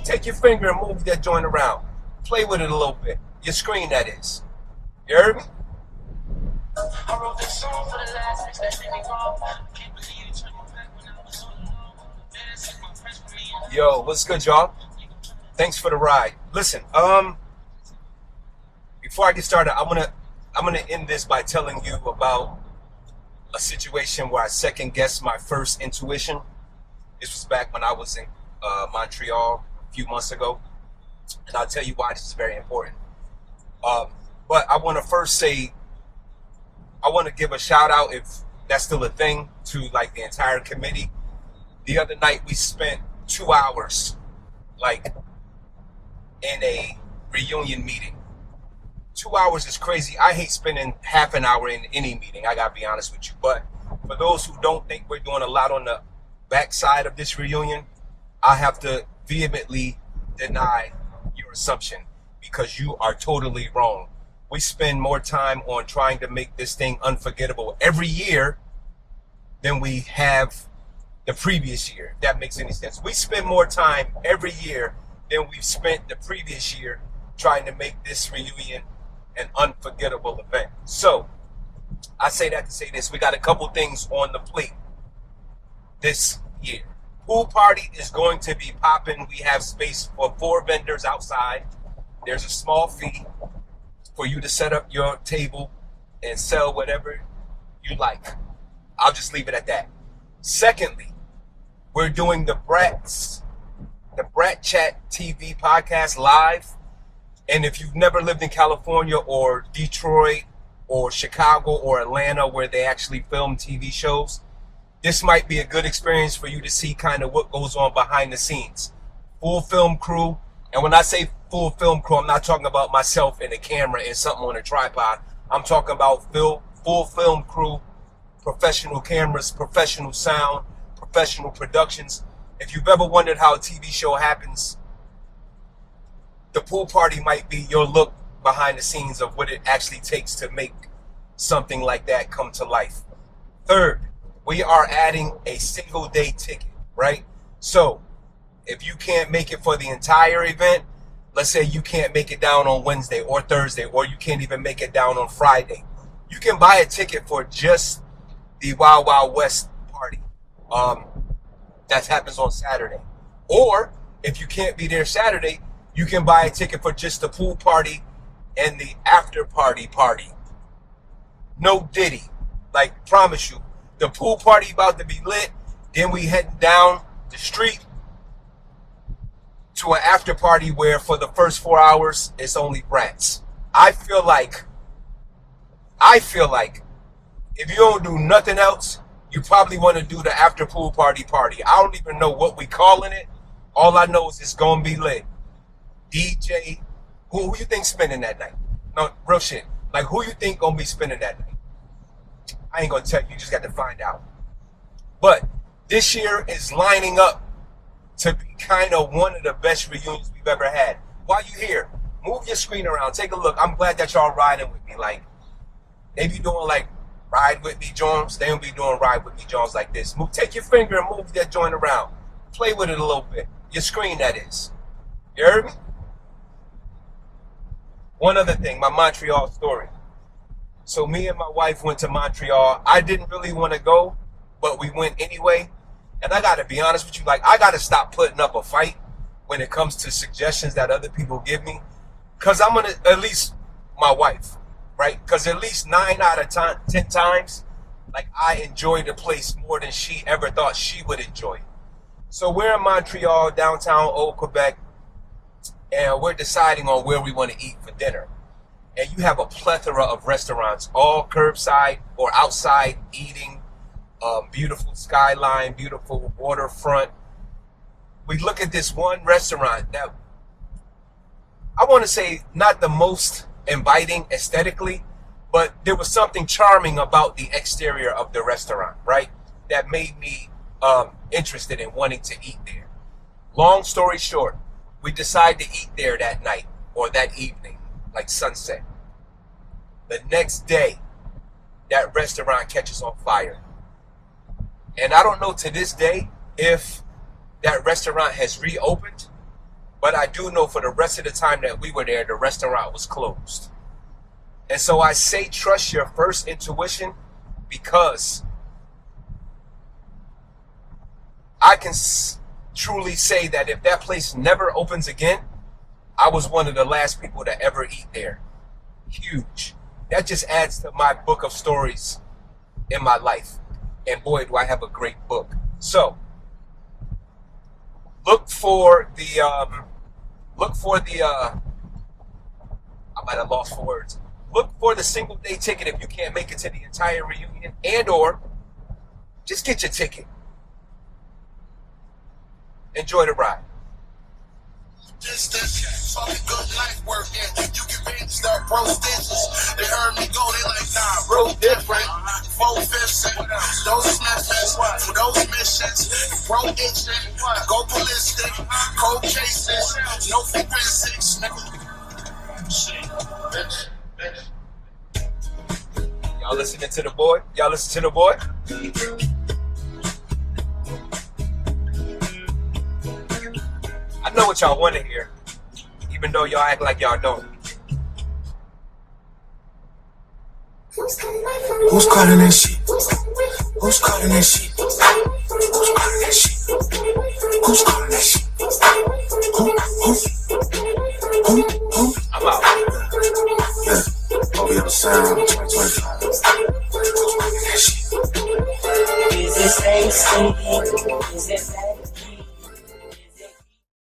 Take your finger and move that joint around. Play with it a little bit. Your screen, that is. You heard me? I wrote this song for the last ex that made me wrong. Can't believe you turned me back when I was all alone. Man, took my friends from me. Yo, what's good, y'all? Thanks for the ride. Listen, before I get started, I'm gonna end this by telling you about a situation where I second guessed my first intuition. This was back when I was in Montreal a few months ago, and I'll tell you why this is very important. But I want to first say, I want to give a shout out, if that's still a thing, to like the entire committee. The other night we spent 2 hours like in a reunion meeting. 2 hours is crazy. I hate spending half an hour in any meeting, I gotta be honest with you. But for those who don't think we're doing a lot on the backside of this reunion, I have to vehemently deny your assumption, because you are totally wrong. We spend more time on trying to make this thing unforgettable every year than we have the previous year, if that makes any sense. We spend more time every year than we've spent the previous year trying to make this reunion an unforgettable event. So I say that to say this: we got a couple things on the plate this year. Pool party is going to be popping. We have space for 4 vendors outside. There's a small fee for you to set up your table and sell whatever you like. I'll just leave it at that. Secondly, we're doing the Brat Chat TV podcast live. And if you've never lived in California or Detroit or Chicago or Atlanta, where they actually film TV shows, this might be a good experience for you to see kind of what goes on behind the scenes. Full film crew. And when I say full film crew, I'm not talking about myself and a camera and something on a tripod. I'm talking about full film crew, professional cameras, professional sound, professional productions. If you've ever wondered how a TV show happens, the pool party might be your look behind the scenes of what it actually takes to make something like that come to life. Third, we are adding a single day ticket, right? So if you can't make it for the entire event, let's say you can't make it down on Wednesday or Thursday, or you can't even make it down on Friday, you can buy a ticket for just the Wild Wild West party. That happens on Saturday. Or if you can't be there Saturday, you can buy a ticket for just the pool party and the after party. No diddy. Like, promise you, the pool party about to be lit. Then we heading down the street to an after party where for the first 4 hours it's only brats. I feel like if you don't do nothing else, you probably want to do the after pool party. I don't even know what we calling it. All I know is it's gonna be lit. DJ, who you think spending that night? No, real shit. Like, who you think gonna be spending that night? I ain't gonna tell you. You just got to find out. But this year is lining up to be kind of one of the best reunions we've ever had. While you here, move your screen around. Take a look. I'm glad that y'all riding with me. Like, they be doing like ride with me Jones. They don't be doing ride with me Jones like this. Take your finger and move that joint around. Play with it a little bit. Your screen, that is. You heard me? One other thing, my Montreal story. So me and my wife went to Montreal. I didn't really want to go, but we went anyway. And I got to be honest with you, like, I got to stop putting up a fight when it comes to suggestions that other people give me. Because I'm going to, at least my wife, right? Because at least 9 out of 10 times, like, I enjoy the place more than she ever thought she would enjoy it. So we're in Montreal, downtown Old Quebec, and we're deciding on where we want to eat for dinner. And you have a plethora of restaurants, all curbside or outside eating, beautiful skyline, beautiful waterfront. We look at this one restaurant that I want to say not the most inviting aesthetically, but there was something charming about the exterior of the restaurant, right? That made me interested in wanting to eat there. Long story short, we decide to eat there that night or that evening, like sunset. The next day, that restaurant catches on fire. And I don't know to this day if that restaurant has reopened, But I do know for the rest of the time that we were there, the restaurant was closed. And so I say trust your first intuition because I can truly say that if that place never opens again, I was one of the last people to ever eat there. Huge. That just adds to my book of stories in my life. And boy, do I have a great book. So look for the I might have lost for words. Look for the single day ticket if you can't make it to the entire reunion, and or just get your ticket. Enjoy the ride. Distance, fucking good life work, yeah. You can be start bro stitches. They heard me go, they like, nah, bro, different. 4/5, those sniffers, for those missions. Bro itching, go ballistic, cold cases, no forensics, nigga. Shit, bitch. Y'all listening to the boy? Y'all listen to the boy? I know what y'all want to hear, even though y'all act like y'all don't. Who's calling that shit? Who's calling that shit? Who's calling that shit? Who's calling that shit? Who? I'm out. Yeah, OVO Sound 2025. Who's calling that shit? Is this AC?